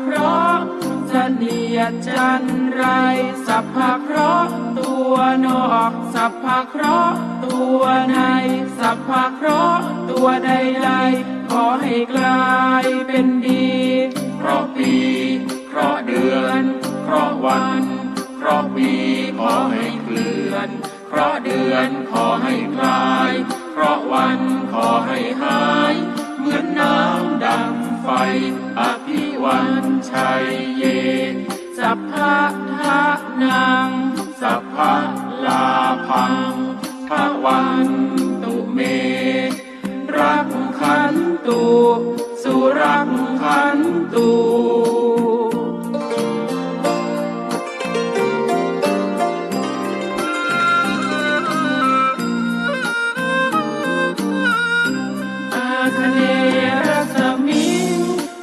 เคราะห์เสนียดจันไรสัพพะเคราะห์ตัวนอกสัพพะเคราะห์ตัวในสัพพะเคราะห์ตัวใดๆขอให้กลายเป็นดีเพราะปีเพราะเดือนเพราะวันเพราะปีขอให้เคลื่อนเพราะเดือนขอให้คลายเพราะวันขอให้หายเหมือนน้ำดังไฟอภิวันชัยเยสัพพะทะนังสัพพะลาภังภวันตุเมรักขันตุสุรักขันตุคเนรสมิง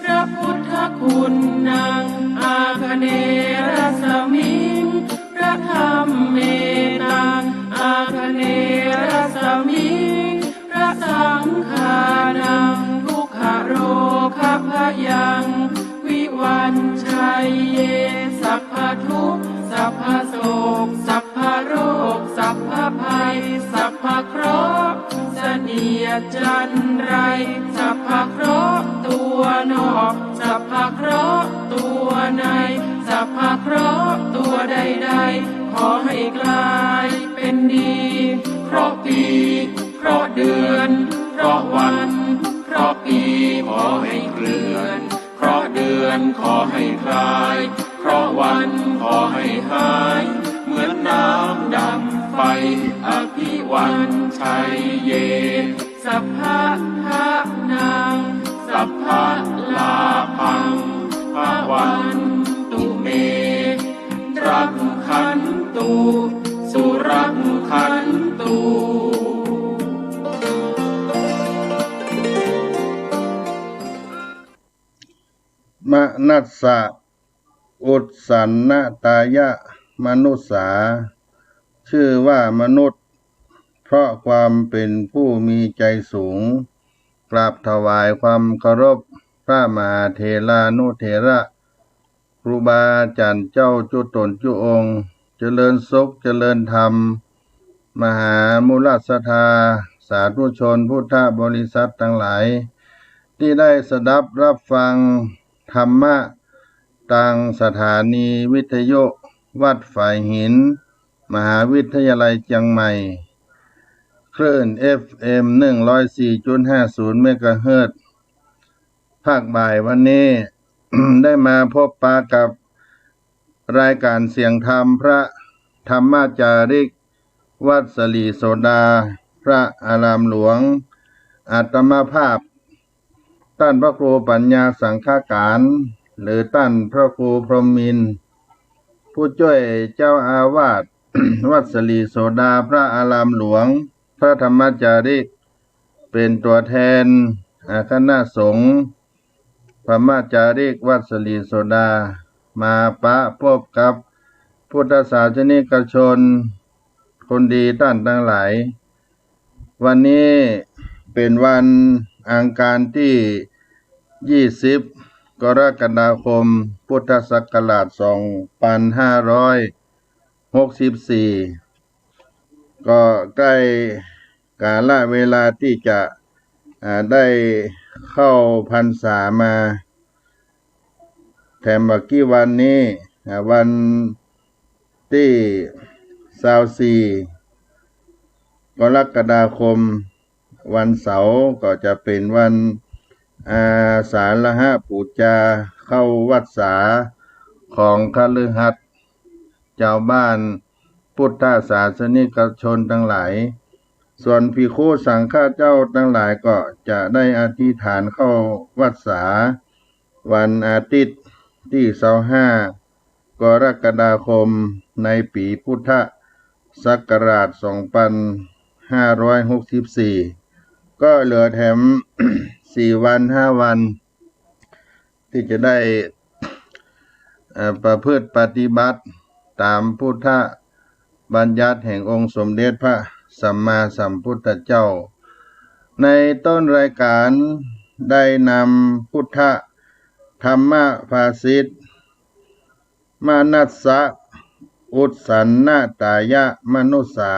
พระพุทธคุณนางอาคเนรสมิงพระธรรมเมตังอาคเนรสมิงพระสังฆานังทุกขโรคพยังวิวันชัยเยสัพพทุกข์สัพพโศกสัพพโรคสัพพภัยสัพพเคราะห์เสนียดจันไรสัพพะเคราะห์ตัวนอกสัพพะเคราะห์ตัวในสัพพะเคราะห์ตัวใดๆขอให้กลายเป็นดีเพราะปีเพราะเดือนเพราะวันเพราะปีขอให้เคลื่อนเพราะเดือนขอให้คลายเพราะวันขอให้หายเหมือนน้ำดังไฟอภิวันชัยเยสัพพะทะนังสัพพะลาภังภวันตุเมรักขันตุสุรักขันตุมนัสสะอุสสันนตายะมนุษสาชื่อว่ามนุษย์เพราะความเป็นผู้มีใจสูงกราบถวายความเคารพพระมหาเถรานุเถระครูบาอาจารย์เจ้าจุตนจุองค์เจริญสุขเจริญธรรมมหามูลศรัทธาสาธุชนพุทธบริษัททั้งหลายที่ได้สดับรับฟังธรรมะทางสถานีวิทยุวัดฝ่ายหินมหาวิทยาลัยเชียงใหม่คลื่น FM 104.50 เมกะเฮิรตซ์ภาคบ่ายวันนี้ ได้มาพบปะกับรายการเสียงธรรมพระธรรมจาริกวัดสลีโสดาพระอารามหลวงอาตมาภาพท่านพระครูปัญญาสังฆการหรือท่านพระครูพรหมินทร์ผู้ช่วยเจ้าอาวาส วัดสลีโสดาพระอารามหลวงพระธรรมจาริกเป็นตัวแทนคณะสงฆ์พระมจาริกวัดสลีโสดามาปะพบกับพุทธศาสนิกชนคนดีท่านทั้งหลายวันนี้เป็นวันอังคารที่20 กรกฎาคมพุทธศักราช2564ก็ใกล้กาลเวลาที่จะได้เข้าพรรษามาแถมเมื่อกี้วันนี้วันที่24 กรกฎาคมวันเสาร์ก็จะเป็นวันสาฬหปูจาเข้าวัดษาของคฤหัสถ์ชาวบ้านพุทธศาสนิกชนทั้งหลายส่วนภิกขุสังฆเจ้าทั้งหลายก็จะได้อธิษฐานเข้าวัดษาวันอาทิตย์ที่25 กรกฎาคมในปีพุทธศักราช2564ก็เหลือแถม4 วัน 5 วันที่จะได้ประพฤติปฏิบัติตามพุทธบัญญัติแห่งองค์สมเด็จพระสัมมาสัมพุทธเจ้าในต้นรายการได้นำพุทธ ธรรมภาสิตมานัสสะอุสสันนตายะมนุสสา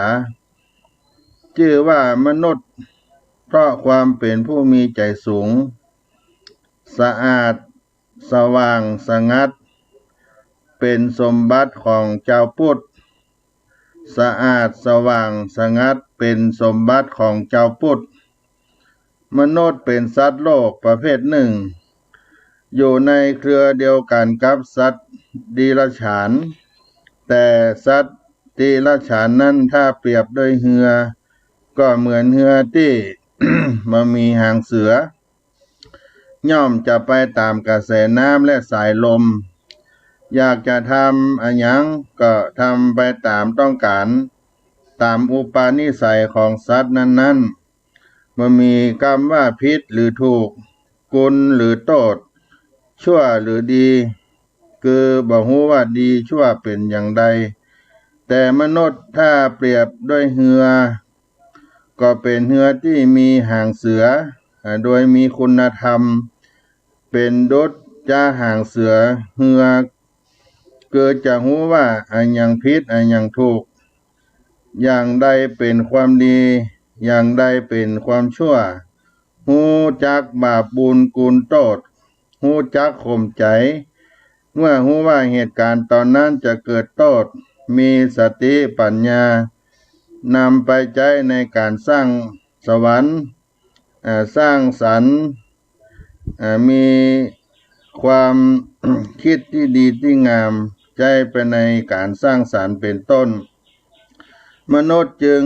ชื่อว่ามนุษย์เพราะความเป็นผู้มีใจสูงสะอาดสว่างสงัดเป็นสมบัติของเจ้าพุทธสะอาดสว่างสงัดเป็นสมบัติของเจ้าพุทธมนุษย์เป็นสัตว์โลกประเภทหนึ่งอยู่ในเครือเดียวกันกับสัตว์ดิรัจฉานแต่สัตว์ดิรัจฉานนั้นถ้าเปรียบด้วยเหือก็เหมือนเหือที่ มันมีหางเสือย่อมจะไปตามกระแสน้ำและสายลมอยากจะทำอะไรก็ทำไปตามต้องการตามอุปนิสัยของสัตว์นั้นๆมันมีกรรมว่าผิดหรือถูกกุลหรือโทษชั่วหรือดีคือบ่ฮู้ว่าดีชั่วเป็นอย่างใดแต่มนุษย์ถ้าเปรียบด้วยเหือก็เป็นเหือที่มีหางเสือโดยมีคุณธรรมเป็นดุจจ้าหางเสือเหือเกิดจะฮู้ว่าอันยังผิดอันยังถูกอย่างใดเป็นความดีอย่างใดเป็นความชั่วฮู้จักบาปบุญกุศลโทษฮู้จักข่มใจเมื่อฮู้ว่าเหตุการณ์ตอนนั้นจะเกิดโทษมีสติปัญญานำไปใช้ในการสร้างสวรรค์สร้างสรรค์มีความ คิดที่ดีที่งามใจไปในการสร้างสรรค์เป็นต้นมนุษย์จึง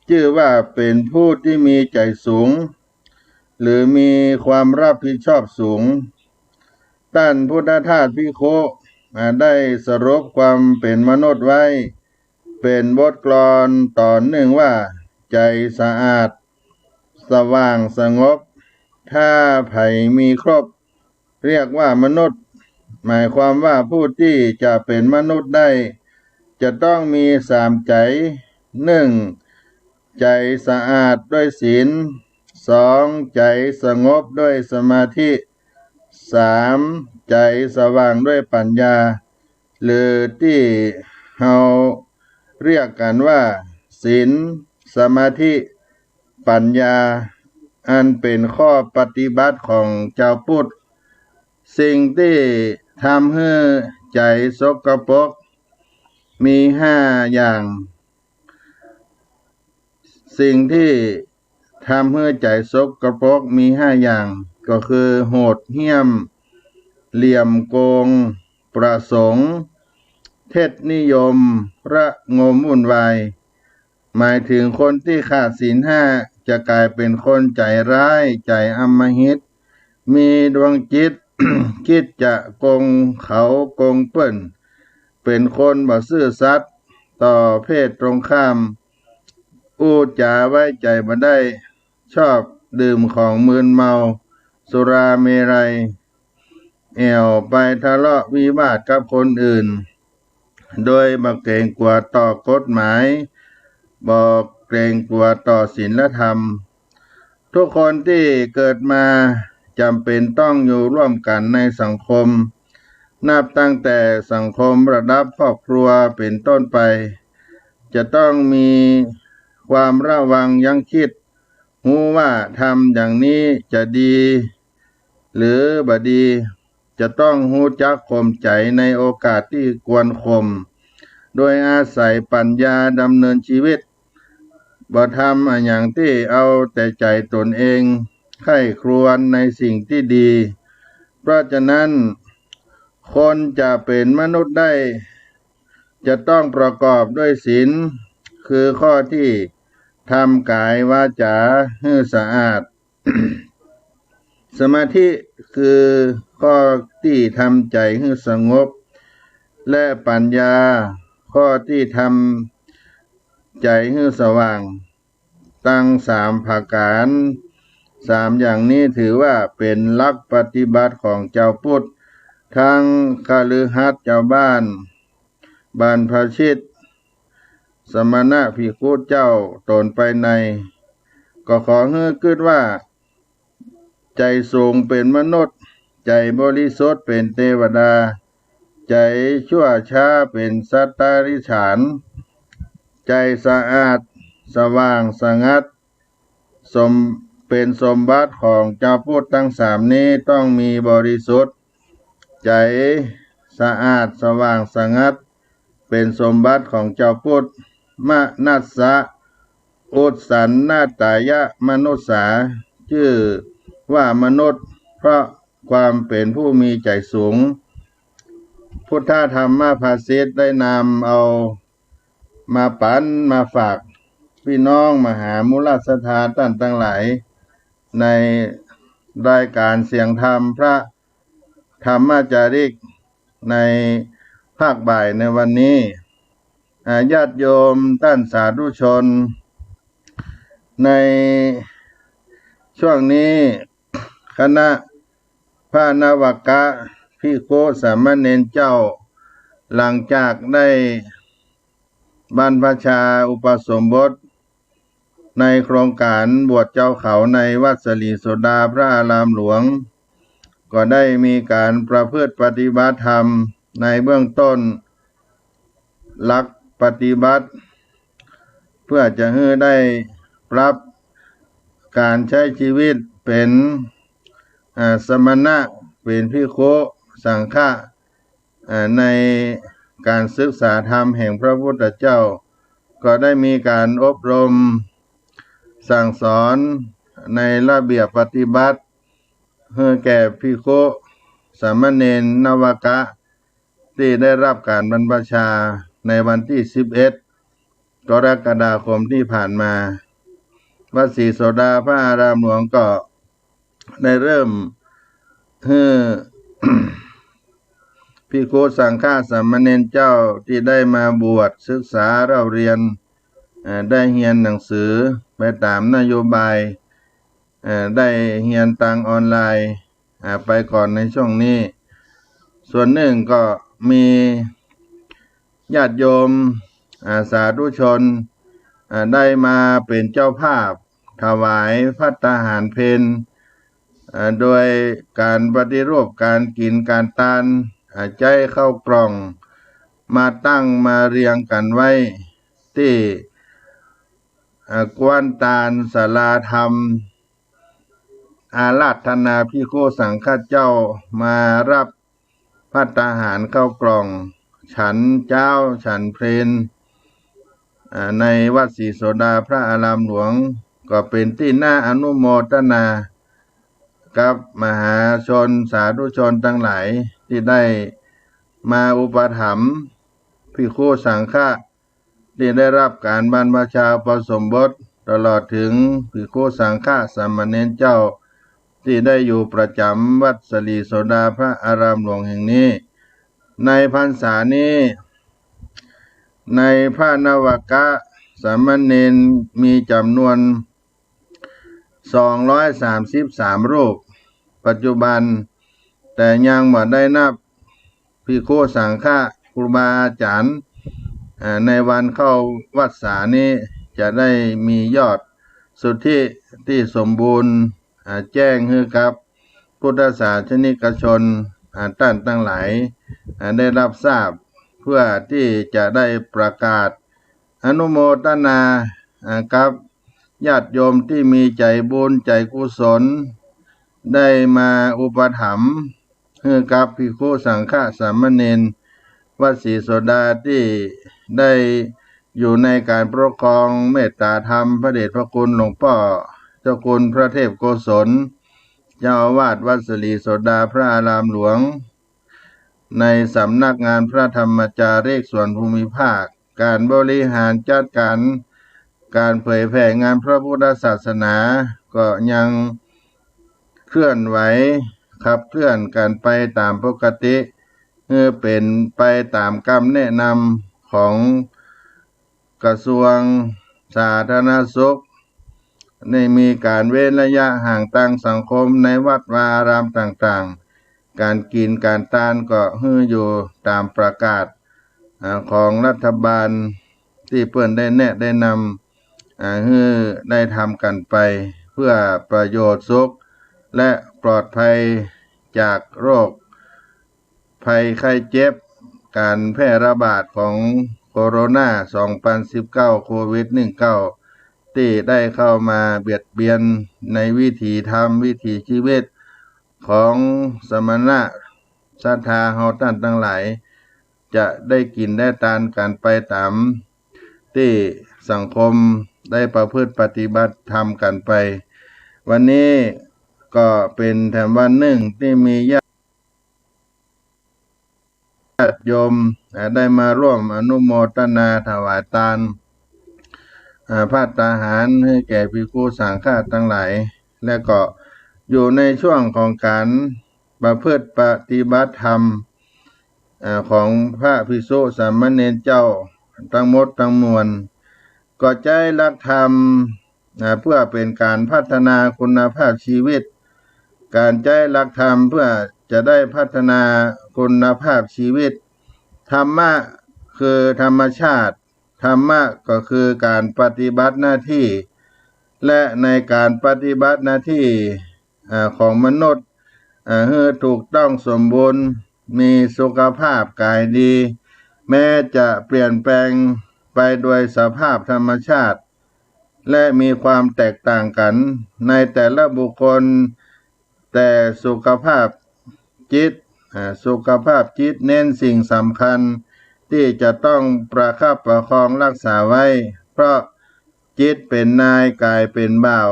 ชื่อว่าเป็นผู้ที่มีใจสูงหรือมีความรับผิดชอบสูงท่านพุทธทาสภิกขุได้สรุปความเป็นมนุษย์ไว้เป็นบทกลอนตอนหนึ่งว่าใจสะอาดสว่างสงบถ้าไผ่มีครบเรียกว่ามนุษย์หมายความว่าผู้ที่จะเป็นมนุษย์ได้จะต้องมีสามใจหนึ่งใจสะอาดด้วยศีลสองใจสงบด้วยสมาธิสามใจสว่างด้วยปัญญาหรือที่เฮาเรียกกันว่าศีลสมาธิปัญญาอันเป็นข้อปฏิบัติของเจ้าพุทธสิ่งที่ทำให้ใจสกปรกมี5 อย่างสิ่งที่ทำให้ใจสกปรกมี5 อย่างก็คือโหดเหี้ยมเหลี่ยมโกงประสงค์เท็จนิยมระงมวุ่นวายหมายถึงคนที่ขาดศีล5จะกลายเป็นคนใจร้ายใจอำมหิตมีดวงจิต คิดจะโกงเขาโกงเปิ้นเป็นคนบ่ซื่อสัตย์ต่อเพศตรงข้ามพูดจาไว้ใจบ่ได้ชอบดื่มของมึนเมาสุราเมรัยแอวไปทะเลาะวิวาทกับคนอื่นโดยบ่เกรงกลัวต่อกฎหมายบ่เกรงกลัวต่อศีลธรรมทุกคนที่เกิดมาจำเป็นต้องอยู่ร่วมกันในสังคมนับตั้งแต่สังคมระดับครอบครัวเป็นต้นไปจะต้องมีความระวังยั้งคิดรู้ว่าทำอย่างนี้จะดีหรือบ่ดีจะต้องรู้จักข่มใจในโอกาสที่ควรข่มโดยอาศัยปัญญาดำเนินชีวิตบ่ทำอย่างที่เอาแต่ใจตนเองใคร่ครวญในสิ่งที่ดีเพราะฉะนั้นคนจะเป็นมนุษย์ได้จะต้องประกอบด้วยศีลคือข้อที่ทำกายวาจาให้สะอาด สมาธิคือข้อที่ทำใจให้สงบและปัญญาข้อที่ทำใจให้สว่างตั้ง3 ประการ3 อย่างนี้ถือว่าเป็นหลักปฏิบัติของเจ้าพุทธทั้งคฤหัสถ์เจ้าบ้านบรรพชิตสมณะภิกขุเจ้าตนไปในก็ขอให้คิดว่าใจสูงเป็นมนุษย์ ใจบริสุทธิ์เป็นเทวดาใจชั่วช้าเป็นสัตตาริฉานใจสะอาดสว่างสงัดเป็นสมบัติของเจ้าพุทธทั้งสามนี้ต้องมีบริสุทธิ์ใจสะอาดสว่างสงัดเป็นสมบัติของเจ้าพุทธมนัสสะอุสสันนาตายะมนุษสาชื่อว่ามนุษย์เพราะความเป็นผู้มีใจสูงพุทธธรรมภาษิตได้นำเอามาปันมาฝากพี่น้องมหามุลสถานท่านทั้งหลายในรายการเสียงธรรมพระธรรมจาริกในภาคบ่ายในวันนี้ญาติโยมท่านสาธุชนในช่วงนี้คณะพระนวกะภิกขุสามเณรเจ้าหลังจากได้บรรพชาอุปสมบทในโครงการบวชเจ้าเขาในวัดสลีโสดาพระอารามหลวงก็ได้มีการประพฤติปฏิบัติธรรมในเบื้องต้นหลักปฏิบัติเพื่อจะให้ได้ปรับการใช้ชีวิตเป็นสมณะเป็นภิกขุสังฆะในการศึกษาธรรมแห่งพระพุทธเจ้าก็ได้มีการอบรมสั่งสอนในระเบียบปฏิบัติให้แก่ภิกขุสามเณรนวกะที่ได้รับการบรรพชาในวันที่11 กรกฎาคมที่ผ่านมาวัดศรีโสดาพระอารามหลวงก็ได้เริ่มภิกขุสังฆสามเณรเจ้าที่ได้มาบวชศึกษาเราเรียนได้เรียนหนังสือไปตามนโยบายได้เรียนทางออนไลน์ไปก่อนในช่วงนี้ส่วนหนึ่งก็มีญาติโยมสาธุชนได้มาเป็นเจ้าภาพถวายภัตตาหารเพลโดยการปฏิรูปการกินการทานใจเข้ากล่องมาตั้งมาเรียงกันไว้ที่กวนตาลศาลาธรรมอาราธนาภิกขุสังฆเจ้ามารับภัตตาหารเข้ากล่องฉันเจ้าฉันเพลนในวัดศรีโสดาพระอารามหลวงก็เป็นที่น่าอนุโมทนากับมหาชนสาธุชนทั้งหลายที่ได้มาอุปถัมภ์ภิกขุสังฆะที่ได้รับการบรรพชาอุปสมบทตลอดถึงภิกขุสังฆะสามเณรเจ้าที่ได้อยู่ประจำวัดสลีโสดาพระอารามหลวงแห่งนี้ในพรรษานี้ในพระนวกะสามเณรมีจำนวน233รูปปัจจุบันแต่ยังไม่ได้นับภิกขุสังฆะครูบาอาจารย์ในวันเข้าวัดสานี้จะได้มียอดสุทธิที่สมบูรณ์แจ้งให้กับพุทธศาสนิกชนท่านทั้งหลายได้รับทราบเพื่อที่จะได้ประกาศอนุโมทนากับญาติโยมที่มีใจบุญใจกุศลได้มาอุปถัมภ์ให้กับภิกขุสังฆสามเณรวัดศรีโสดาที่ได้อยู่ในการปกครองเมตตาธรรมพระเดชพระคุณหลวงพ่อเจ้าคุณพระเทพโกศลเจ้าอาวาสวัดสลีโสดาพระอารามหลวงในสำนักงานพระธรรมจารีกส่วนภูมิภาคการบริหารจัดการเผยแผ่งานพระพุทธศาสนาก็ยังเคลื่อนไหวขับเคลื่อนกันไปตามปกติเป็นไปตามคำแนะนำของกระทรวงสาธารณสุขได้มีการเว้นระยะห่างทางสังคมในวัดวาอารามต่างๆการกินการทานก็อยู่ตามประกาศของรัฐบาลที่เพื่อนได้แนะได้นำได้ทำกันไปเพื่อประโยชน์สุขและปลอดภัย จากโรคภัยไข้เจ็บการแพร่ระบาดของโคโรนา2019โควิด19ที่ได้เข้ามาเบียดเบียนในวิถีธรรมวิถีชีวิตของสมณะศรัทธาเฮาท่านทั้งหลายจะได้กินได้ทานกันไปตามที่สังคมได้ประพฤติปฏิบัติธรรมกันไปวันนี้ก็เป็นแถมวันหนึ่งที่มีญาติโยมได้มาร่วมอนุโมทนาถวายทานภัตตาหารให้แก่ภิกษุสังฆะทั้งหลายและก็อยู่ในช่วงของการประพฤติปฏิบัติธรรมของพระภิกษุสามเณรเจ้าทั้งหมดทั้งมวลก็ใจรักธรรมเพื่อเป็นการพัฒนาคุณภาพชีวิตการใจรักธรรมเพื่อจะได้พัฒนาคุณภาพชีวิตธรรมะคือธรรมชาติธรรมะก็คือการปฏิบัติหน้าที่และในการปฏิบัติหน้าที่ของมนุษย์ให้ถูกต้องสมบูรณ์มีสุขภาพกายดีแม้จะเปลี่ยนแปลงไปโดยสภาพธรรมชาติและมีความแตกต่างกันในแต่ละบุคคลแต่สุขภาพจิตเน้นสิ่งสำคัญที่จะต้องประคับประคองรักษาไว้เพราะจิตเป็นนายกายเป็นบ่าว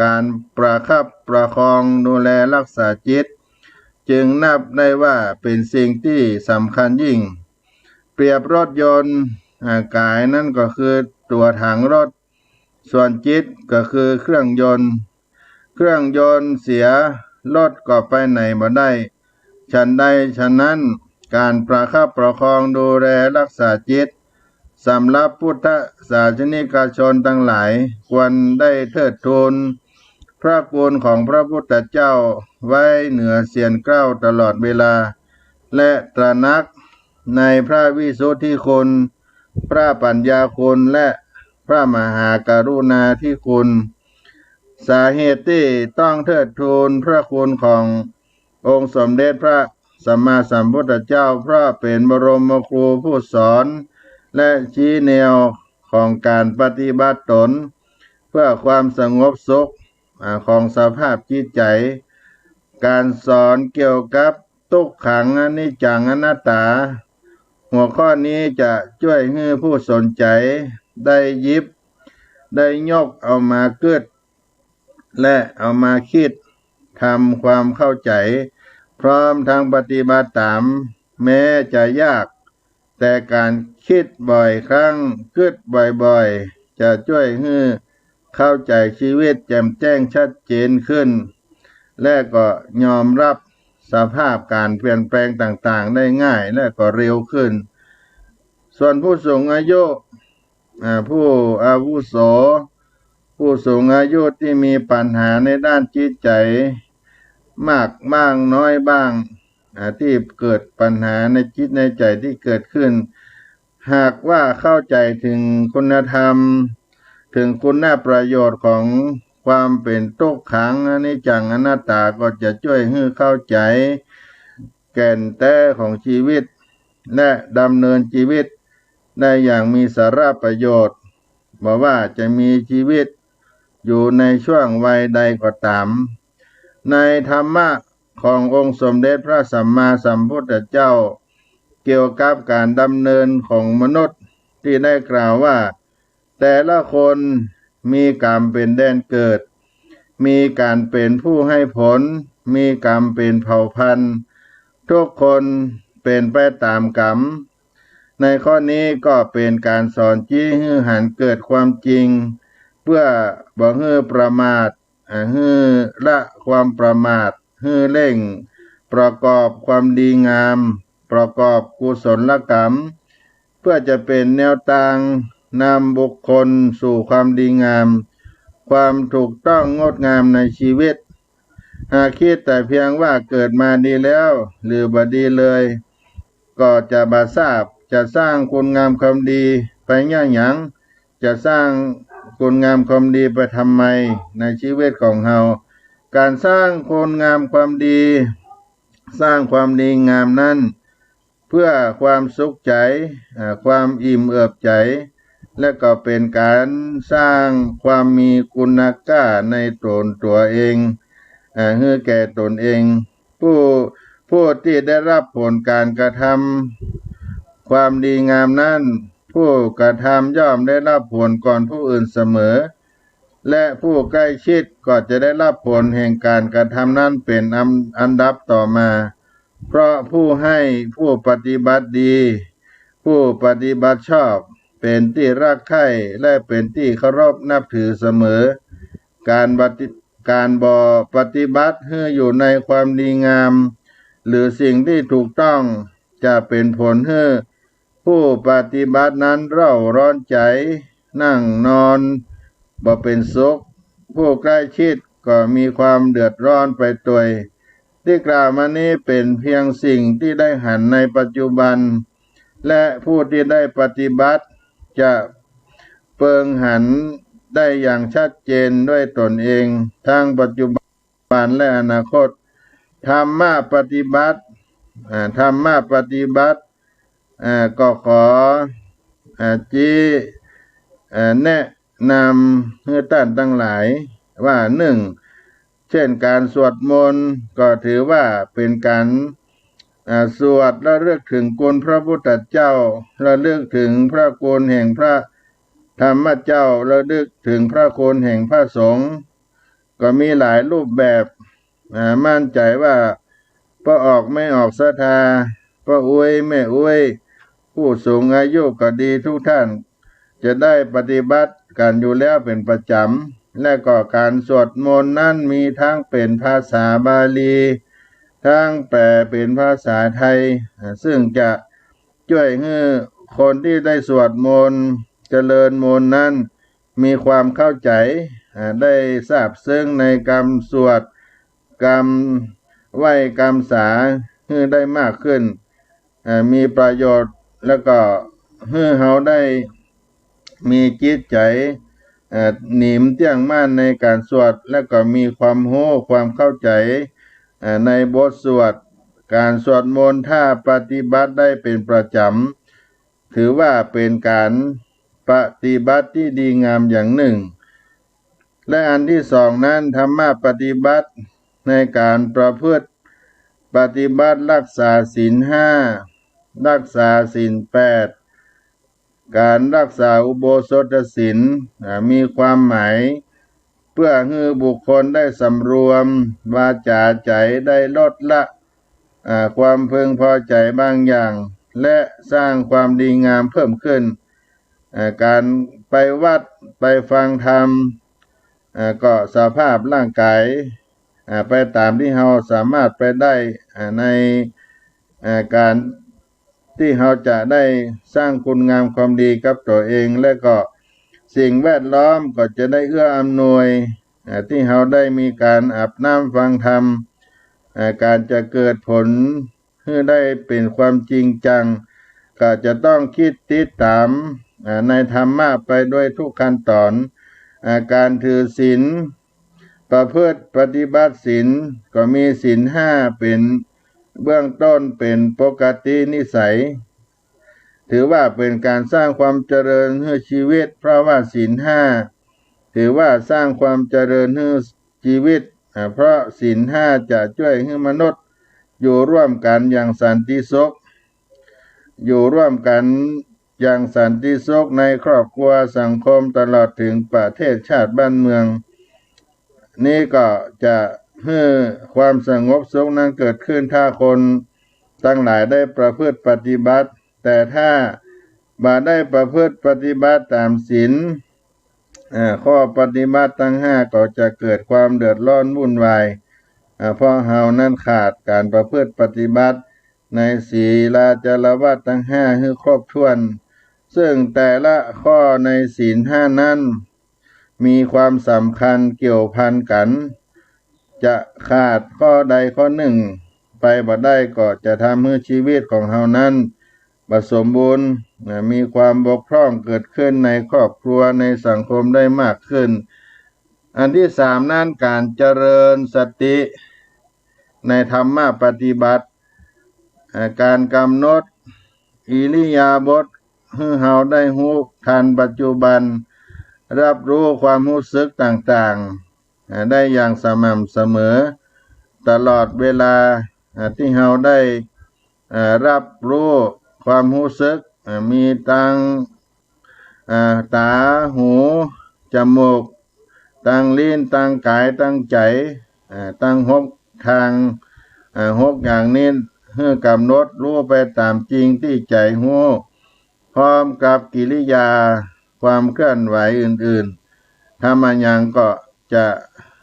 การประคับประคองดูแลรักษาจิตจึงนับได้ว่าเป็นสิ่งที่สำคัญยิ่งเปรียบรถยนต์กายนั่นก็คือตัวถังรถส่วนจิตก็คือเครื่องยนต์เสียรถก็ไปไหนบ่ได้ฉันใดฉะนั้นการประคับประคองดูแลรักษาจิตสำหรับพุทธศาสนิกชนทั้งหลายควรได้เทิดทูนพระคุณของพระพุทธเจ้าไว้เหนือเสียนเกล้าตลอดเวลาและตระหนักในพระวิสุทธิคุณพระปัญญาคุณและพระมหากรุณาธิคุณสาเหตุที่ต้องเทิดทูนพระคุณขององค์สมเด็จพระสัมมาสัมพุทธเจ้าเพราะเป็นบรมครูผู้สอนและชี้แนวของการปฏิบัติตนเพื่อความสงบสุขของสภาพจิตใจการสอนเกี่ยวกับทุกขังอนิจจังอนัตตาหัวข้อนี้จะช่วยให้ผู้สนใจได้หยิบได้ยกเอามาเกิดและเอามาคิดทำความเข้าใจพร้อมทั้งปฏิบัติตามแม้จะยากแต่การคิดบ่อยครั้งคิดบ่อยๆจะช่วยให้เข้าใจชีวิตแจ่มแจ้งชัดเจนขึ้นและก็ยอมรับสภาพการเปลี่ยนแปลงต่างๆได้ง่ายและก็เร็วขึ้นส่วนผู้สูงอายุผู้อาวุโสผู้สูงอายุที่มีปัญหาในด้านจิตใจมากบ้างน้อยบ้างที่เกิดปัญหาในจิตในใจที่เกิดขึ้นหากว่าเข้าใจถึงคุณธรรมถึงคุณประโยชน์ของความเป็นทุกขังอนิจจังอนัตตาก็จะช่วยให้เข้าใจแก่นแท้ของชีวิตและดำเนินชีวิตได้อย่างมีสาระประโยชน์บอกว่าจะมีชีวิตอยู่ในช่วงวัยใดก็ตามในธรรมะขององค์สมเด็จพระสัมมาสัมพุทธเจ้าเกี่ยวกับการดำเนินของมนุษย์ที่ได้กล่าวว่าแต่ละคนมีกรรมเป็นแดนเกิดมีการเป็นผู้ให้ผลมีกรรมเป็นเผ่าพันธุ์ทุกคนเป็นไปตามกรรมในข้อนี้ก็เป็นการสอนจี้ให้หันเกิดความจริงเพื่อบ่ให้ประมาทให้ละความประมาทให้เร่งประกอบความดีงามประกอบกุศลกรรมเพื่อจะเป็นแนวทางนำบุคคลสู่ความดีงามความถูกต้องงดงามในชีวิตหากคิดแต่เพียงว่าเกิดมาดีแล้วหรือบ่ดีเลยก็จะบ่ทราบจะสร้างคุณงามความดีไปย่าหยังจะสร้างคุณงามความดีไปทำไมในชีวิตของเราการสร้างคุณงามความดี สร้างความดีงามนั้นเพื่อความสุขใจความอิ่มเอิบใจและก็เป็นการสร้างความมีคุณค่าในตนตัวเองให้แก่ตนเองผู้ที่ได้รับผลการกระทำความดีงามนั้นผู้กระทำย่อมได้รับผลก่อนผู้อื่นเสมอและผู้ใกล้ชิดก็จะได้รับผลแห่งการกระทำนั้นเป็นอันดับต่อมาเพราะผู้ให้ผู้ปฏิบัติดีผู้ปฏิบัติชอบเป็นที่รักใคร่และเป็นที่เคารพนับถือเสมอการปฏิบัติให้อยู่ในความดีงามหรือสิ่งที่ถูกต้องจะเป็นผลให้ผู้ปฏิบัตินั้นเร่าร้อนใจนั่งนอนบ่เป็นสุขผู้ใกล้ชิดก็มีความเดือดร้อนไปด้วยที่กล่าวมานี้เป็นเพียงสิ่งที่ได้หันในปัจจุบันและผู้ที่ได้ปฏิบัติจะเปิงหันได้อย่างชัดเจนด้วยตนเองทั้งปัจจุบันและอนาคตธรรมะปฏิบัติก็ขอแนะนำให้ท่านทั้งหลายว่าหนึ่งเช่นการสวดมนต์ก็ถือว่าเป็นการสวดระลึกถึงคุณพระพุทธเจ้าระลึกถึงพระคุณแห่งพระธรรมเจ้าระลึกถึงพระคุณแห่งพระสงฆ์ก็มีหลายรูปแบบมั่นใจว่าพระออกไม่ออกศรัทธาพระอวยไม่อวยผู้สูงอายุก็ดีทุกท่านจะได้ปฏิบัติกันอยู่แล้วเป็นประจำและก็การสวดมนต์นั้นมีทั้งเป็นภาษาบาลีทั้งแปลเป็นภาษาไทยซึ่งจะช่วยให้คนที่ได้สวดมนต์เจริญมนต์นั้นมีความเข้าใจได้ทราบซึ้งในกรรมสวดกรรมไหว้กรรมสาให้ได้มากขึ้นมีประโยชน์แล้วก็ให้เขาได้มีจิตใจหนิมเที่ยงมั่นในการสวดและก็มีความรู้ความเข้าใจในบทสวดการสวดมนต์ถ้าปฏิบัติได้เป็นประจำถือว่าเป็นการปฏิบัติที่ดีงามอย่างหนึ่งและอันที่สองนั้นธรรมะปฏิบัติในการประพฤติปฏิบัติรักษาศีลห้ารักษาศีลแปดการรักษาอุโบสถศีลมีความหมายเพื่อให้บุคคลได้สำรวมวาจาใจได้ลดละความพึงพอใจบางอย่างและสร้างความดีงามเพิ่มขึ้นการไปวัดไปฟังธรรมก็สภาพร่างกายไปตามที่เราสามารถไปได้ในการที่เราจะได้สร้างคุณงามความดีกับตัวเองและก็สิ่งแวดล้อมก็จะได้เอื้ออำนวยที่เราได้มีการอาบน้ำฟังธรรมการจะเกิดผลให้ได้เป็นความจริงจังก็จะต้องคิดติดตามในธรรมะไปด้วยทุกขั้นตอนการถือศีลประพฤติปฏิบัติศีลก็มีศีลห้าเป็นเบื้องต้นเป็นปกตินิสัยถือว่าเป็นการสร้างความเจริญให้ชีวิตเพราะว่าศีลห้าถือว่าสร้างความเจริญให้ชีวิตเพราะศีลห้าจะช่วยให้มนุษย์อยู่ร่วมกันอย่างสันติสุขอยู่ร่วมกันอย่างสันติสุขในครอบครัวสังคมตลอดถึงประเทศชาติบ้านเมืองนี่ก็จะให้ความสงบสุขนั้นเกิดขึ้นถ้าคนทั้งหลายได้ประพฤติปฏิบัติแต่ถ้าบ่ได้ประพฤติปฏิบัติตามศีลข้อปฏิบัติทั้งห้าก็จะเกิดความเดือดร้อนวุ่นวายเพราะเฮานั้นขาดการประพฤติปฏิบัติในศีลจารวัตทั้งห้าให้ครบถ้วนซึ่งแต่ละข้อในศีลห้านั้นมีความสำคัญเกี่ยวพันกันจะขาดข้อใดข้อหนึ่งไปบ่ได้ก็จะทำให้ชีวิตของเฮานั้นบ่สมบูรณ์มีความบกพร่องเกิดขึ้นในครอบครัวในสังคมได้มากขึ้นอันที่สามนั้นการเจริญสติ ในธรรมะปฏิบัติการกำหนดอิริยาบถให้เฮาได้รู้ทันปัจจุบันรับรู้ความรู้สึกต่างๆได้อย่างสม่ำเสมอตลอดเวลาที่เฮาได้รับรู้ความรู้สึกมีตั้งตาหูจมูกตั้งลิ้นตั้งกายตั้งใจตั้งหกทางหกอย่างนี้ให้กำหนดรู้ไปตามจริงที่ใจรู้พร้อมกับกิริยาความเคลื่อนไหวอื่นๆทำมาอย่างก็จะ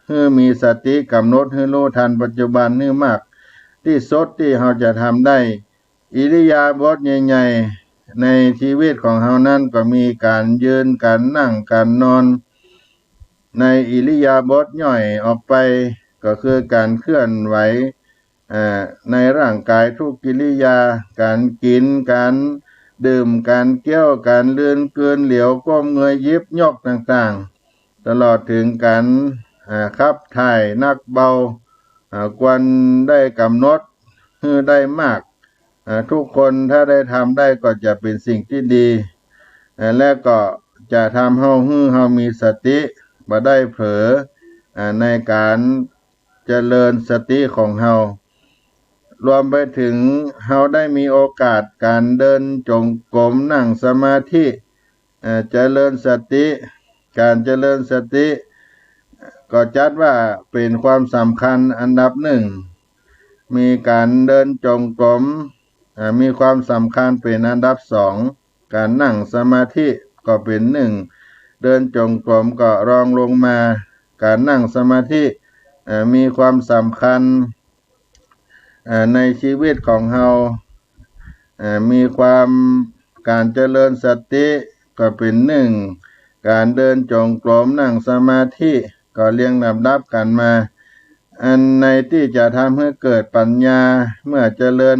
ให้มีสติกำหนดให้รู้ทันปัจจุบันให้มากที่สุดที่เราจะทำได้อิริยาบถใหญ่ๆในชีวิตของเรานั้นก็มีการยืนการนั่งการนอนในอิริยาบถย่อยออกไปก็คือการเคลื่อนไหวในร่างกายทุกกิริยาการกินการดื่มการเคี้ยวการเลื่อนเกินเหลียวก้มเงยยิบยกต่างๆตลอดถึงการขับถ่ายนักเบาควรได้กำหนดให้ได้มากทุกคนถ้าได้ทำได้ก็จะเป็นสิ่งที่ดีและก็จะทำให้เรามีสติบ่ได้เผลอในการเจริญสติของเรารวมไปถึงเราได้มีโอกาสการเดินจงกรมนั่งสมาธิเจริญสติการเจริญสติก็จัดว่าเป็นความสำคัญอันดับหนึ่งมีการเดินจงกรมมีความสำคัญเป็นอันดับสองการนั่งสมาธิก็เป็นหนึ่งเดินจงกรมก็รองลงมาการนั่งสมาธิมีความสำคัญในชีวิตของเรามีความการเจริญสติก็เป็นหนึ่งการเดินจงกรมนั่งสมาธิก็เรียงลำดับกันมาอันในที่จะทำให้เกิดปัญญาเมื่อเจริญ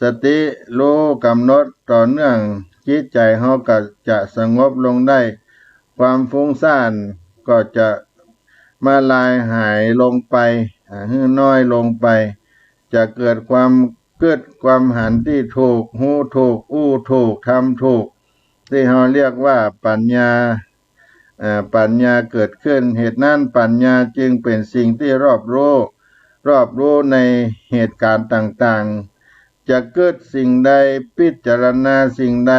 สติรู้กำหนดต่อเนื่องจิตใจเราก็จะสงบลงได้ความฟุ้งซ่านก็จะมาลายหายลงไปให้น้อยลงไปจะเกิดความหันที่ถูกหูถูกอู้ถูกทำถูกที่เราเรียกว่าปัญญาเกิดขึ้นเหตุนั้นปัญญาจึงเป็นสิ่งที่รอบรู้ในเหตุการณ์ต่างๆจะเกิดสิ่งใดพิจารณาสิ่งใด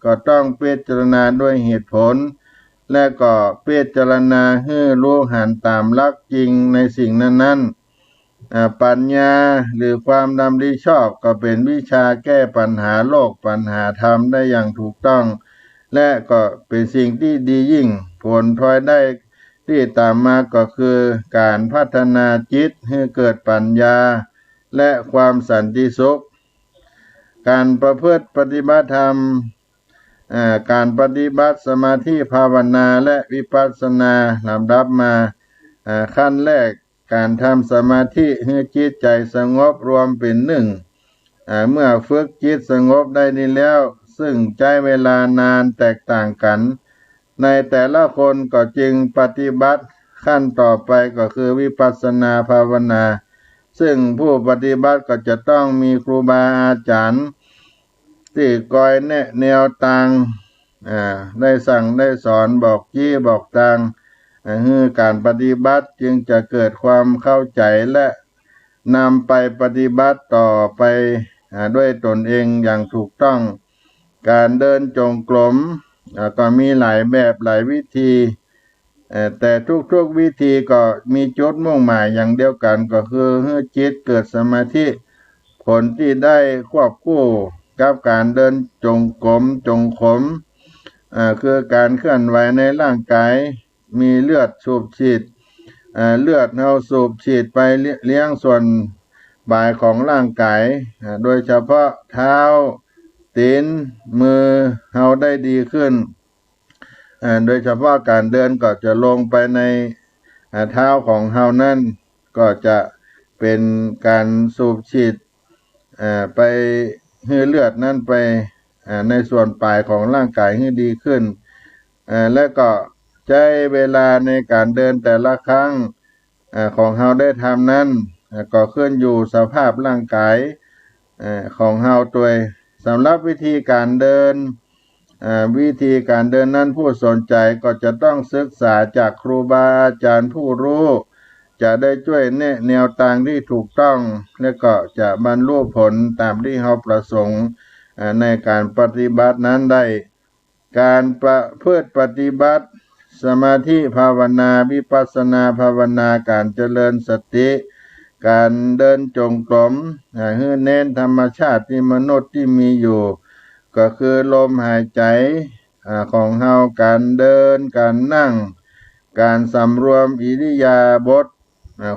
ก็ต้องพิจารณาด้วยเหตุผลและก็พิจารณาให้รู้หันตามหลักจริงในสิ่งนั้นๆปัญญาหรือความดำริชอบก็เป็นวิชาแก้ปัญหาโลกปัญหาธรรมได้อย่างถูกต้องและก็เป็นสิ่งที่ดียิ่งผลพลอยได้ที่ตามมาก็คือการพัฒนาจิตให้เกิดปัญญาและความสันติสุขการประพฤติปฏิบัติธรรมการปฏิบัติสมาธิภาวนาและวิปัสสนาลำดับมาขั้นแรกการทำสมาธิให้จิตใจสงบรวมเป็นหนึ่งเมื่อฝึกจิตสงบได้นี้แล้วซึ่งใช้เวลานานแตกต่างกันในแต่ละคนก็จึงปฏิบัติขั้นต่อไปก็คือวิปัสสนาภาวนาซึ่งผู้ปฏิบัติก็จะต้องมีครูบาอาจารย์ที่คอยแนะแนวทางได้สั่งได้สอนบอกจี้บอกทางให้การปฏิบัติจึงจะเกิดความเข้าใจและนำไปปฏิบัติต่อไปด้วยตนเองอย่างถูกต้องการเดินจงกรมก็มีหลายแบบหลายวิธีแต่ทุกวิธีก็มีจุดมุ่งหมายอย่างเดียวกันก็คือให้จิตเกิดสมาธิผลที่ได้ควบคู่กับการเดินจงกรมจงขมคือการเคลื่อนไหวในร่างกายมีเลือดสูบฉีดเลือดเราสูบฉีดไปเลี้ยงส่วนบ่ายของร่างกายโดยเฉพาะเท้าตีนมือเราได้ดีขึ้นโดยเฉพาะการเดินก็จะลงไปในเท้าของเรานั้นก็จะเป็นการสูบฉีดไปให้เลือดนั้นไปในส่วนปลายของร่างกายให้ดีขึ้นและก็ใช้เวลาในการเดินแต่ละครั้งของเราได้ทำนั้น ก็ขึ้นอยู่สภาพร่างกายของเฮาตัวสำหรับวิธีการเดินนั้นผู้สนใจก็จะต้องศึกษาจากครูบาอาจารย์ผู้รู้จะได้ช่วยแนะแนวทางที่ถูกต้องและก็จะบรรลุผลตามที่เราประสงค์ในการปฏิบัตินั้นได้การเพื่อปฏิบัติสมาธิภาวนาวิปัสสนาภาวนาการเจริญสติการเดินจงกรมให้เน้นธรรมชาติที่มนุษย์ที่มีอยู่ก็คือลมหายใจของเฮาการเดินการนั่งการสำรวมอิริยาบถ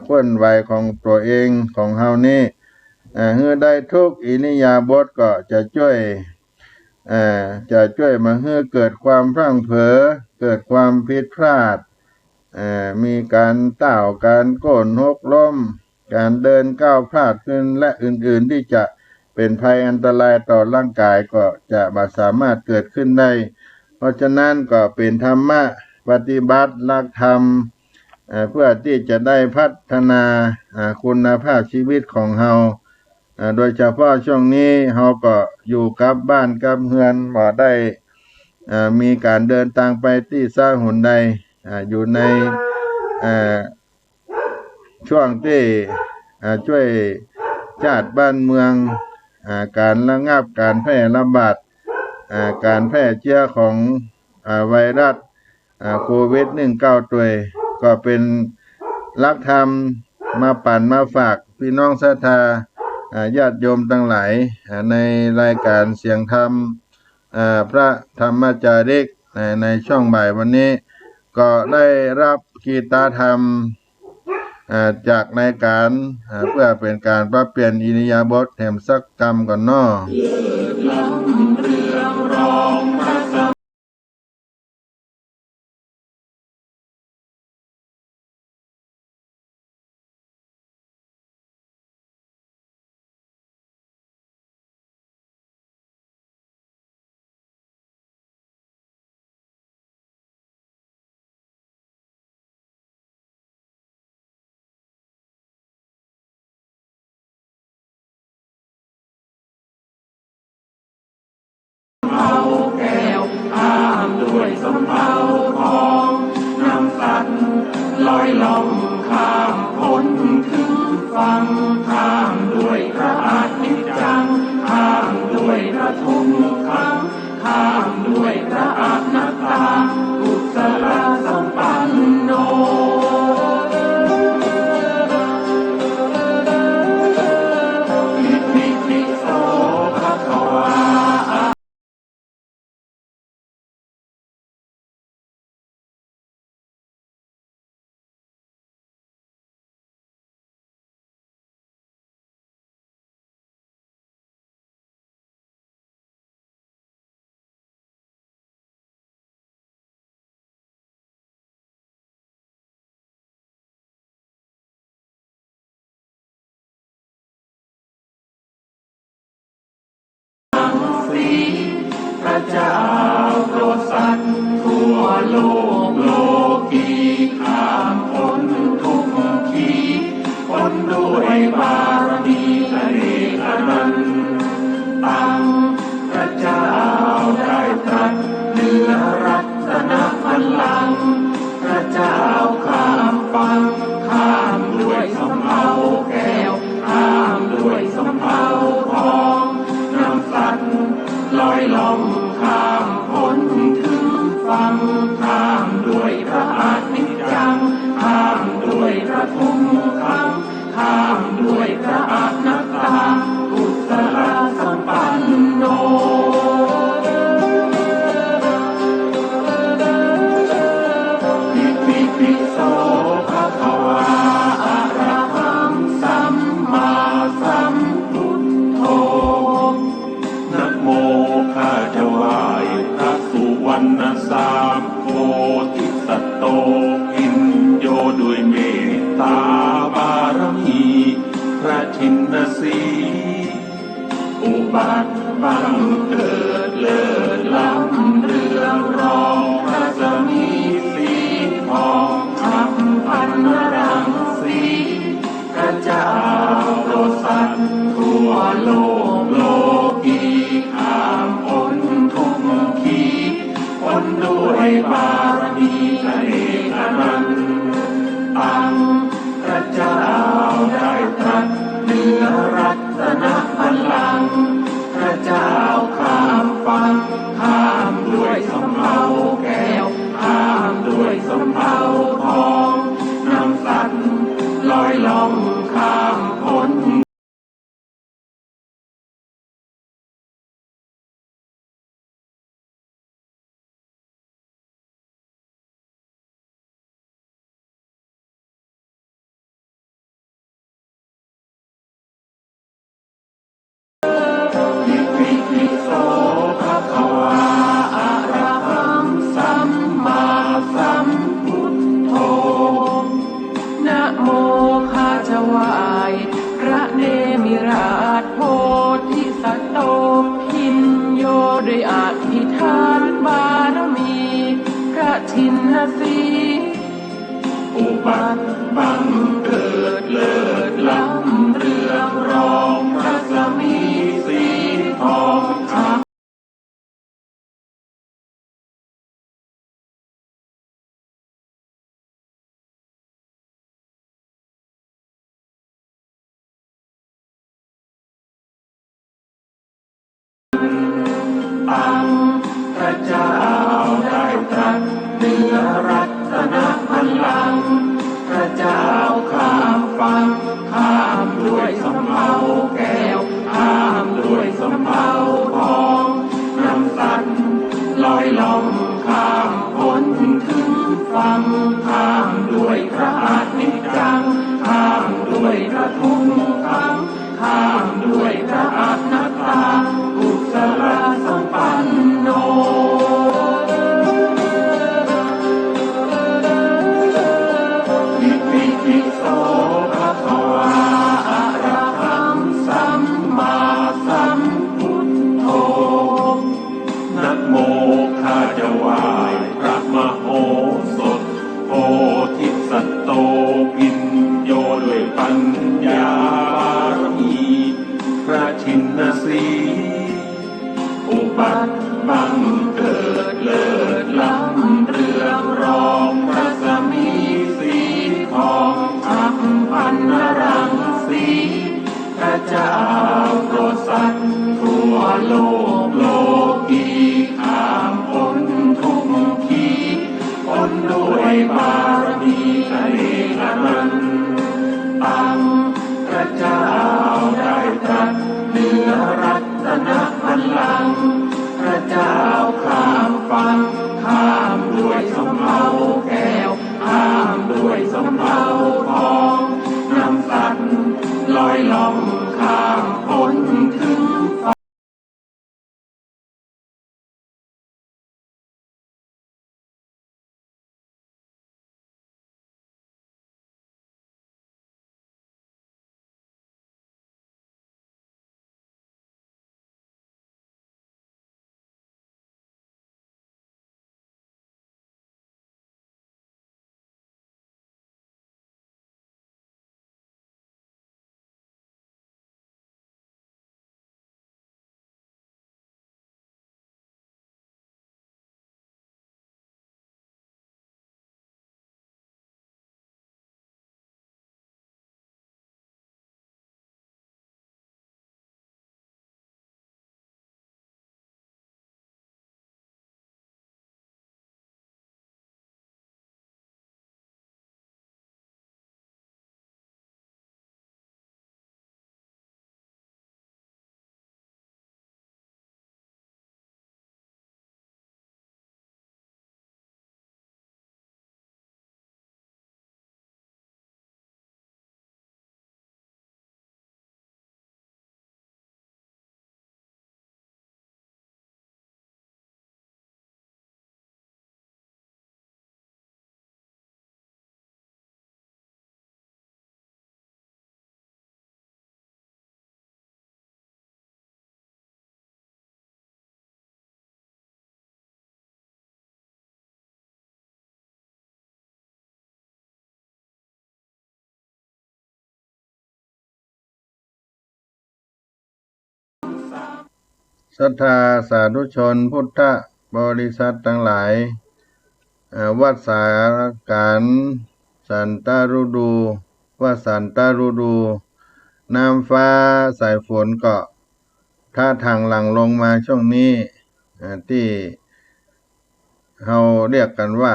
เคลื่อนไหวของตัวเองของเฮานี่เมื่อได้ทุกอิริยาบถก็จะช่วยมาให้เกิดความพลั้งเผลอเกิดความผิดพลาดมีการต้าวการโก่นหกล้มการเดินก้าวพลาดขึ้นและอื่นๆที่จะเป็นภัยอันตรายต่อร่างกายก็จะมาสามารถเกิดขึ้นได้เพราะฉะนั้นก็เป็นธรรมะปฏิบัติหลักธรรมเพื่อที่จะได้พัฒนาคุณภาพชีวิตของเฮาโดยเฉพาะช่วงนี้เฮาก็อยู่กับบ้านกับเฮือนบ่ได้มีการเดินทางไปที่สร้างหนใดอยู่ในช่วงที่ช่วยชาติบ้านเมืองการระงับการแพร่ระบาดการแพร่เชื้อของไวรัสโควิด-19ตัวก็เป็นหลักธรรมมาปั่นมาฝากพี่น้องศรัทธาญาติโยมทั้งหลายในรายการเสียงธรรมพระธรรมจาริกในช่วงบ่ายวันนี้ก็ได้รับกีตาธรรมจากในการเพื่อเป็นการปรับเปลี่ยนอิริยาบถแห่งสักกรรมก่อนเนาะแก้วข้ามด้วยสำเภาทองนำสัตว์ลอยล่องข้ามพ้นถึงฝั่งข้ามด้วยพระอาทิตย์จังข้ามด้วยพระทุกขังข้ามด้วยพระอนัตตากุศลสัมปันโนอิติปิโสภะคะวาพระเจ้าโปรดสัตว์ทั่วโลกโลกีข้ามพ้นทุกขีพ้นด้วยบารมีและเดชอนันต์ตั้งพระเจ้าได้ตรัสเหนือรัตนบัลลังก์พระเจ้าข้ามฟังข้ามด้วยสำเภาแก้วข้ามด้วยสำเภาทองนำสัตว์ลอยล่องข้ามพ้นถึงฝั่งข้ามด้วยพระอาทิตย์จังข้ามด้วยพระทุกขังข้ามด้วยพระอนัตตากุศลสัมปันโนอิติปิโสภะคะวาอะระหังสัมมาสัมพุทโธนะโมข้าถวายพระสุวรรณสามโพธิสัตโตอินโยด้วยเมตตาบารมีพระชินสีอุบัติบังเกิดเลิศล้ำเรืองรองพระสมีสีทองคำพันรังสีพระเจ้า สัตว์ทั่วโลกโลกีข้ามพ้นทุกขีพ้นด้วยบารมีพระเอกอนันต์ตังพระเจ้าได้ตรัสเหนือรัตนบัลลังก์พระเจ้าข้ามฟังข้ามด้วยสำเภาแก้วข้ามด้วยสำเภาทองนำสัตว์ลอยล่องข้ามพ้นโสภะคะวาอะระหังสัมมาสัมพุทโธนะโมข้าจะไหว้พระเนมิราชโพธิสัตโตพินโยด้วยอธิษฐานบารมีพระชินสีอุบัติบังเกิดเลิศล้ำเรืองรองพระสมีสีทองชักตังพระเจ้าได้ตรัสเหนือรัตนบัลลังก์พระเจ้าข้ามฟังข้ามด้วยสำเภาแก้วข้ามด้วยสำเภาทองนำสัตว์ลอยล่องข้ามพ้นถึงฟังข้ามด้วยพระอนิจจังข้ามด้วยพระทุกขังข้ามด้วยพระอนัตตากุศลสัมปันโนอิโสภะคะวาอะระหังสัมมาสัมพุทโธนะโมข้าจะไหว้พระมโหสถโพธิสัตโตพินโยด้วยปัญญาบารมีพระชินสีอุบัติบังเกิดเลิศล้ำเรืองรองพระสมีสีทองชักพันรังสีพระเจ้าโปรดสัตว์ทั่วโลกโลกีข้ามพ้นทุกขีพ้นด้วยบารมีพระเอกอนันต์ตังพระเจ้าได้ตรัสเหนือรัตนบัลลังก์พระเจ้าข้า ศรัทธาสาธุชนพุทธบริษัททั้งหลายวัดสาการสันตฤดูว่าสันตฤดูน้ำฟ้าสายฝนก็ท่าทางหลังลงมาช่วงนี้ที่เราเรียกกันว่า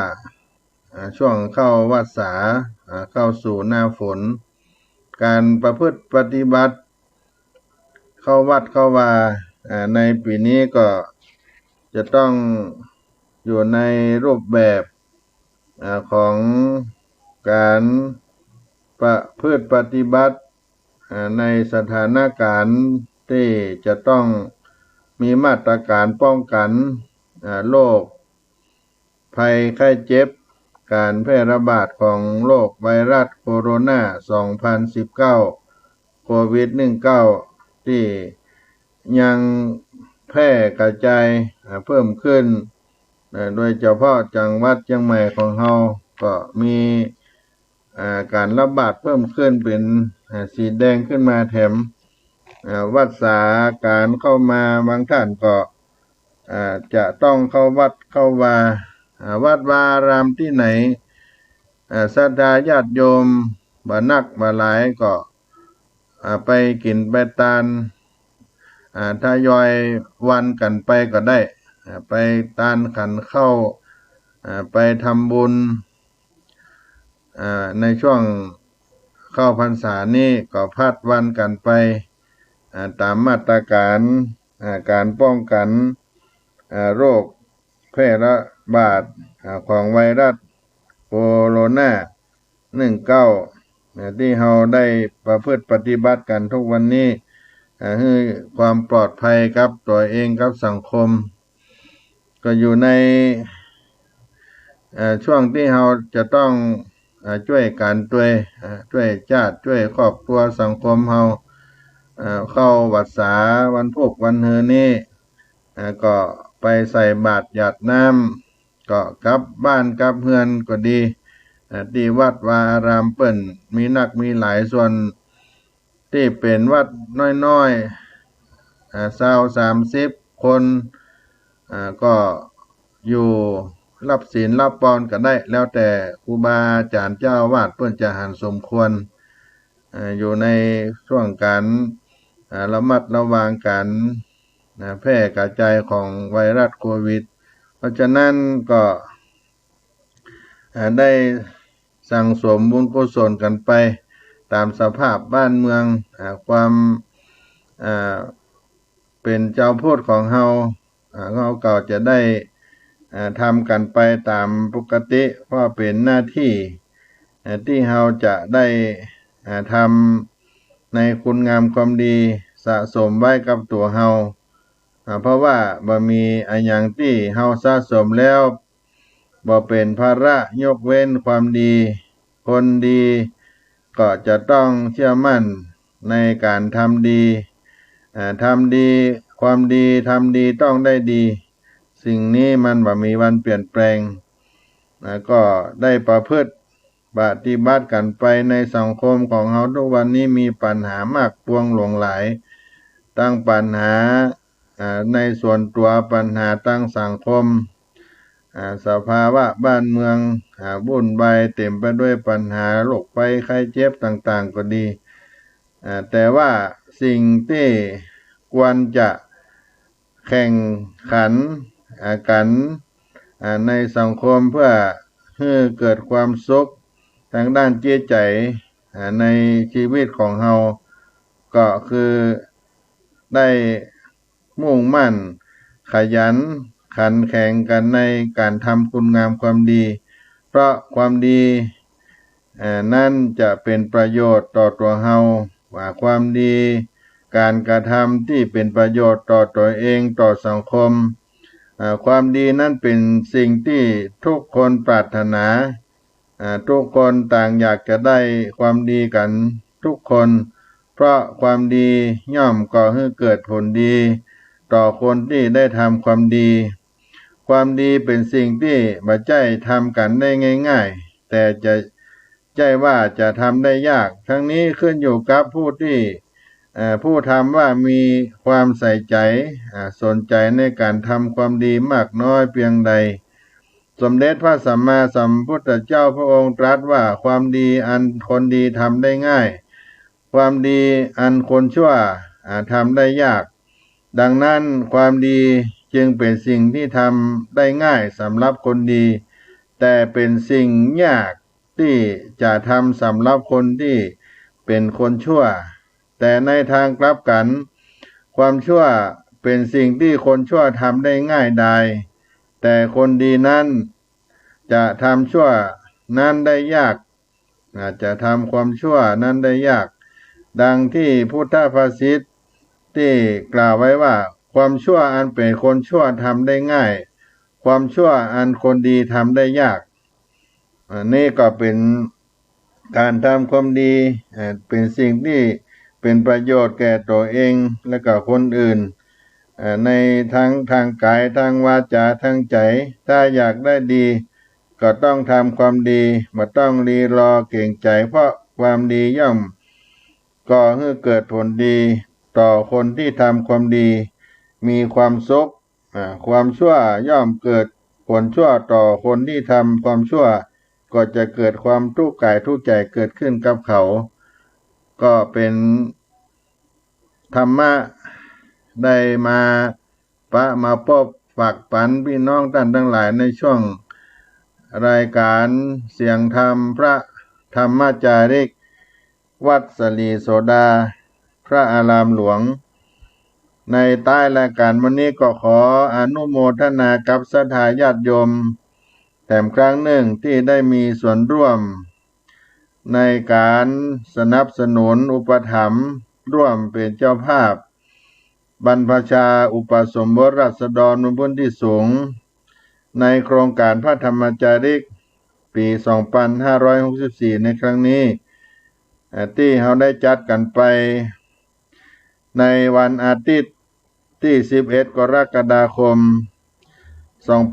ช่วงเข้าวัดสาเข้าสู่หน้าฝนการประพฤติปฏิบัติเข้าวัดเข้าวาในปีนี้ก็จะต้องอยู่ในรูปแบบของการประพฤติปฏิบัติในสถานการณ์ที่จะต้องมีมาตรการป้องกันโรคภัยไข้เจ็บการแพร่ระบาดของโรคไวรัสโคโรนา 2019 โควิด 19 ที่ยังแพร่กระจายเพิ่มขึ้นโดยเฉพาะจังหวัดเชียงใหม่ของเราก็มีการระบาดเพิ่มขึ้นเป็นสีแดงขึ้นมาแถมวัดสาการเข้ามาบางท่านก็จะต้องเข้าวัดเข้าวาวัดวารามที่ไหนศรัทธาญาติโยมบ่นักบ่หลายก็ไปกินไปทานทยอยวันกันไปก็ได้ไปทานขันเข้าไปทำบุญในช่วงเข้าพรรษานี้ก็พัดวันกันไปตามมาตรการการป้องกันโรคแพร่ระบาดของไวรัสโคโรนา 19 ที่เราได้ประพฤติปฏิบัติกันทุกวันนี้ให้ความปลอดภัยกับตัวเองกับสังคมก็อยู่ในช่วงที่เราจะต้องช่วยกันช่วยชาติช่วยครอบครัวสังคมเราเข้าวัดสาวันพุธวันเฮือนี้ก็ไปใส่บาตรหยาดน้ำก็กลับบ้านกลับเฮือนก็ดีที่วัดวาอารามเปิ้นมีนักมีหลายส่วนที่เป็นวัดน้อยๆ20-30 คนก็อยู่รับศีลรับพรก็ได้แล้วแต่ครูบาอาจารย์เจ้าวาดเพิ่นจะหันสมควรอยู่ในช่วงการระมัดระวังการแพร่กระจายของไวรัสโควิดเพราะฉะนั้นก็ได้สั่งสมบุญกุศลกันไปตามสภาพบ้านเมืองความเป็นเจ้าพูดของเราก็จะได้ทำกันไปตามปกติเพราะเป็นหน้าที่ที่เราจะได้ทำในคุณงามความดีสะสมไว้กับตัวเราเพราะว่าบ่มีอันหยังที่เราสะสมแล้วบ่เป็นภาระยกเว้นความดีคนดีก็จะต้องเชื่อมั่นในการทำดีทำดีความดีทำดีต้องได้ดีสิ่งนี้มันบ่มีวันเปลี่ยนแปลงก็ได้ประพฤติปฏิบัติกันไปในสังคมของเราทุกวันนี้มีปัญหามากปวงหลวงหลายตั้งปัญหาในส่วนตัวปัญหาตั้งสังคมสภาวะบ้านเมืองวุ่นวายเต็มไปด้วยปัญหาโรคภัยไข้เจ็บต่างๆก็ดีแต่ว่าสิ่งที่ควรจะแข่งขันกันในสังคมเพื่อให้เกิดความสุขทางด้านจิตใจในชีวิตของเราก็คือได้มุ่งมั่นขยันขันแข็งกันในการทำคุณงามความดีเพราะความดีนั่นจะเป็นประโยชน์ต่อตัวเราว่าความดีการกระทำที่เป็นประโยชน์ต่อตัวเองต่อสังคมความดีนั้นเป็นสิ่งที่ทุกคนปรารถนาทุกคนต่างอยากจะได้ความดีกันทุกคนเพราะความดีย่อมก่อให้เกิดผลดีต่อคนที่ได้ทำความดีความดีเป็นสิ่งที่บ่ใช่ทำกันได้ง่ายๆแต่จะใช่ว่าจะทำได้ยากทั้งนี้ขึ้นอยู่กับผู้ที่ ผู้ทำว่ามีความใส่ใจสนใจในการทำความดีมากน้อยเพียงใดสมเด็จพระสัมมาสัมพุทธเจ้าพระองค์ตรัสว่าความดีอันคนดีทำได้ง่ายความดีอันคนชั่วทำได้ยากดังนั้นความดีจึงเป็นสิ่งที่ทำได้ง่ายสำหรับคนดีแต่เป็นสิ่งยากที่จะทำสำหรับคนที่เป็นคนชั่วแต่ในทางกลับกันความชั่วเป็นสิ่งที่คนชั่วทำได้ง่ายดายแต่คนดีนั้นจะทำชั่วนั้นได้ยากอาจจะทำความชั่วนั้นได้ยากดังที่พุทธภาษิตที่กล่าวไว้ว่าความชั่วอันเป็นคนชั่วทำได้ง่ายความชั่วอันคนดีทำได้ยากนี่ก็เป็นการทำความดีเป็นสิ่งที่เป็นประโยชน์แก่ตัวเองและก็คนอื่นในทางกายทางวาจาทางใจถ้าอยากได้ดีก็ต้องทำความดีไม่ต้องรีรอเก่งใจเพราะความดีย่อมก่อให้เกิดผลดีต่อคนที่ทำความดีมีความสุขความชั่วย่อมเกิดผลชั่วต่อคนที่ทำความชั่วก็จะเกิดความทุกข์กายทุกข์ใจเกิดขึ้นกับเขาก็เป็นธรรมะได้มาพบฝากปันพี่น้องท่านทั้งหลายในช่วงรายการเสียงธรรมพระธรรมจาริกวัดสลีโสดาพระอารามหลวงในใต้รายการวันนี้ก็ขออนุโมทนากับศรัทธาญาติโยมแถมครั้งหนึ่งที่ได้มีส่วนร่วมในการสนับสนุนอุปถัมภ์ร่วมเป็นเจ้าภาพบรรพชาอุปสมบทราษฎรบนที่สูงในโครงการพระธรรมจาริกปี 2564 ในครั้งนี้ที่เราได้จัดกันไปในวันอาทิตย์ที่ 11 กรกฎาคม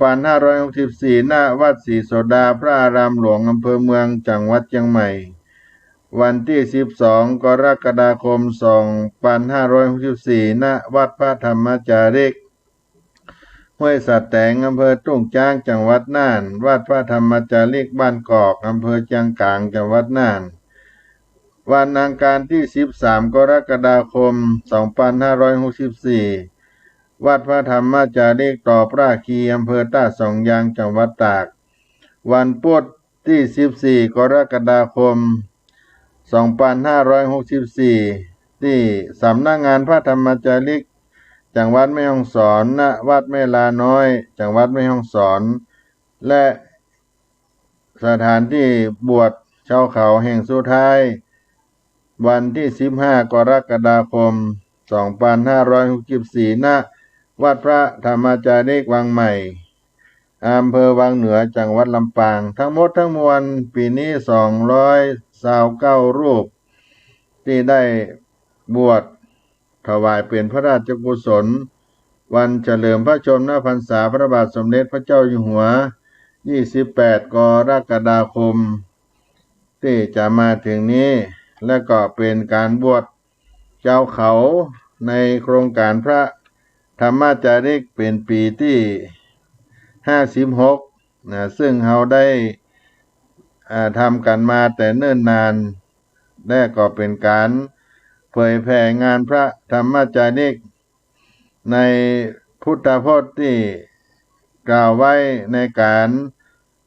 2564 ณ วัดศรีโสดาพระอารามหลวงอำเภอเมืองจังหวัดเชียงใหม่วันที่ 12 กรกฎาคม 2564 ณ วัดพระธรรมจาริกห้วยสัตแตงอำเภอตุ้งจ้างจังหวัดน่านวัดพระธรรมจาริกบ้านกอกอำเภอเชียงกางจังหวัดน่านวันอังคารที่ 13 กรกฎาคม 2564 วัดพระธรรมจาริกต่อพระคีอำเภอท่าสองยางจังหวัดตากวันพุธที่ 14 กรกฎาคม 2564 ที่สำนักงานพระธรรมจาริกจังหวัดแม่ฮ่องสอนณวัดแม่ลาน้อยจังหวัดแม่ฮ่องสอนและสถานที่บวชชาวเขาแห่งสุดท้ายวันที่ 15 กรกฎาคม 2564 ณ วัดพระธรรมจาริกวังใหม่อำเภอวังเหนือจังหวัดลำปางทั้งหมดทั้งมวลปีนี้229รูปที่ได้บวชถวายเป็นพระราชกุศลวันเฉลิมพระชนมพรรษาพระบาทสมเด็จพระเจ้าอยู่หัว28 กรกฎาคมที่จะมาถึงนี้และก็เป็นการบวชเจ้าเขาในโครงการพระธรรมจาริกเป็นปีที่56ซึ่งเราได้ทำกันมาแต่เนิ่นนานและก็เป็นการเผยแผ่งานพระธรรมจาริกในพุทธพจน์ที่กล่าวไว้ในการ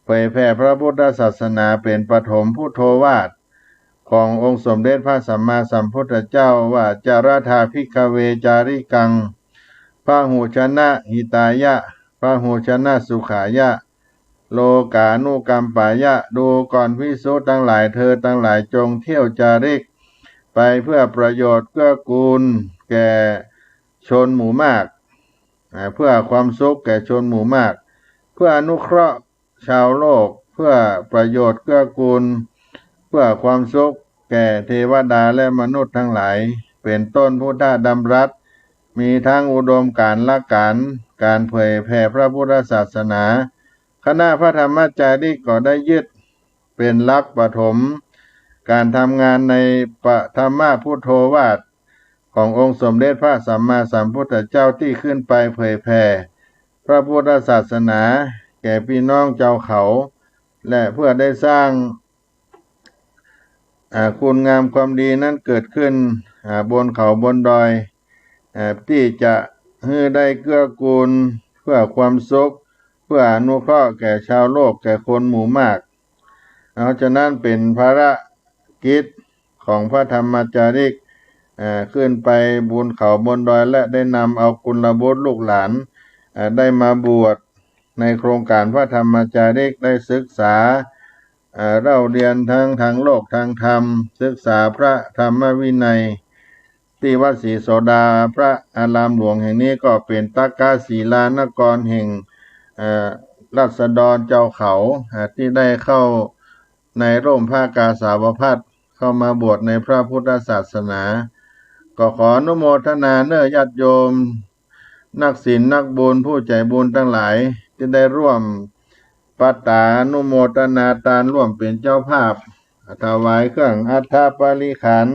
เผยแผ่พระพุทธศาสนาเป็นปฐมพุทโธวาทขององค์สมเด็จพระสัมมาสัมพุทธเจ้าว่าจารถาภิกขเวจาริกังพหูชนะหิตายะพหูชนะสุขายะโลกานุกัมปายะดูก่อนภิกษุทั้งหลายเธอทั้งหลายจงเที่ยวจาริกไปเพื่อประโยชน์เกื้อกูลแก่ชนหมู่มากเพื่อความสุขแก่ชนหมู่มากเพื่ออนุเคราะห์ชาวโลกเพื่อประโยชน์เกื้อกูลเพื่อความสุขแก่เทวดาและมนุษย์ทั้งหลายเป็นต้นพุทธดำรัสมีทั้งอุดมการณ์และการเผยแผ่พระพุทธศาสนาคณะพระธรรมจาริกก็ได้ยึดเป็นหลักปฐมการทำงานในปฐมพุทโธวาทข ขององค์สมเด็จพระสัมมาสัมพุทธเจ้าที่ขึ้นไปเผยแผ่พระพุทธศาสนาแก่พี่น้องเจ้าเขาและเพื่อได้สร้างคุณงามความดีนั้นเกิดขึ้นบนเขาบนดอยที่จะให้ได้เกื้อกูลเพื่อความสุขเพื่ออนุเคราะห์แก่ชาวโลกแก่คนหมู่มากฉะนั้นเป็นภารกิจของพระธรรมจาริกขึ้นไปบนเขาบนดอยและได้นำเอากุลบุตรลูกหลานได้มาบวชในโครงการพระธรรมจาริกได้ศึกษาเล่าเรียนทั้งทางโลกทางธรรมศึกษาพระธรรมวินัยที่วัดศรีโสดาพระอารามหลวงแห่งนี้ก็เป็นตักกศิลานครแห่งราษฎรเจ้าเขาที่ได้เข้าในร่มผ้ากาสาวพัสเข้ามาบวชในพระพุทธศาสนาก็ขออนุโมทนาเน้อญาติโยมนักศีลนักบุญผู้ใจบุญทั้งหลายที่ได้ร่วมปัตตานุโมทนาทานร่วมเป็นเจ้าภาพถวายเครื่องอัฐปาริขาร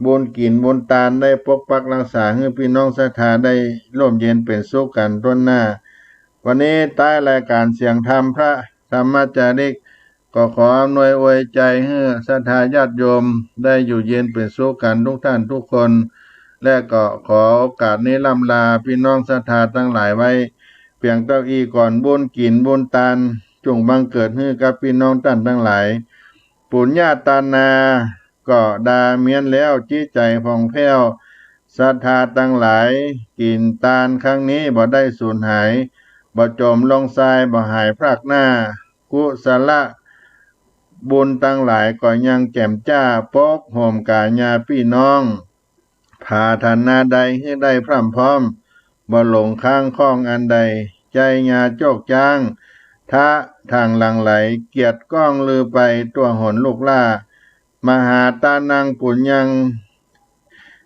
บุญกินบุญทานได้ปกปักรักษาให้พี่น้องศรัทธาได้ร่มเย็นเป็นสุขกันต้นหน้าวันนี้ใต้รายการเสียงธรรมพระธรรมจาริกก็ขออำนวยอวยใจให้ศรัทธาญาติโยมได้อยู่เย็นเป็นสุขกันทุกท่านทุกคนและก็ขอโอกาสนี้ล่ำลาพี่น้องศรัทธาทั้งหลายไว้เพียงเต้าอี้ก่อนบุญกินบุญทานจงบังเกิดให้กับพี่น้องท่านทั้งหลายปุญญาตานาก็ดาเมียนแล้วจิตใจผ่องแผ้วศรัทธาทั้งหลายกินทานครั้งนี้บ่ได้สูญหายบ่จมลงทรายบ่หายพรากหน้ากุศลบุญทั้งหลายก็ยังแจ่มจ้าปกโหมกาญาพี่น้องพาธนาใดให้ได้พร่ำพร้อมบ่หลงข้างข้องอันใดใจญาโจกจ้างทะทางหลังไหลเกียรติก้องลือไปตัวหนลูกล่ามหาตานังปุญญัง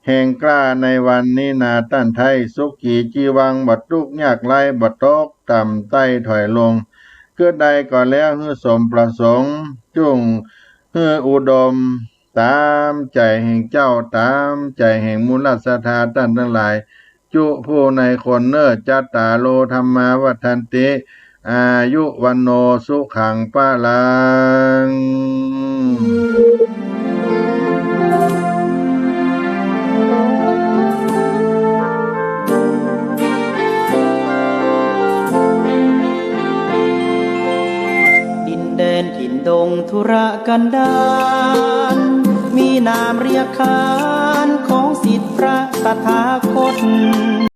แห่งกล้าในวันนี้นาต้านไทยสุขีจีวังบัดทุกยากไรบัดตกต่ำใต้ถอยลงเกิดใดก็แล้วฮือสมประสงค์จุงฮืออุดมตามใจแห่งเจ้าตามใจแห่งมูลศรัทธาท่านทั้งหลายจุผู้ในคนเนอจัตตาโลธรรมาวัฏันติอายุวันโนสุขังปะลังดินแดนถิ่นดงธุรกันดารมีนามเรียกขานของสิทธิพระตถาคต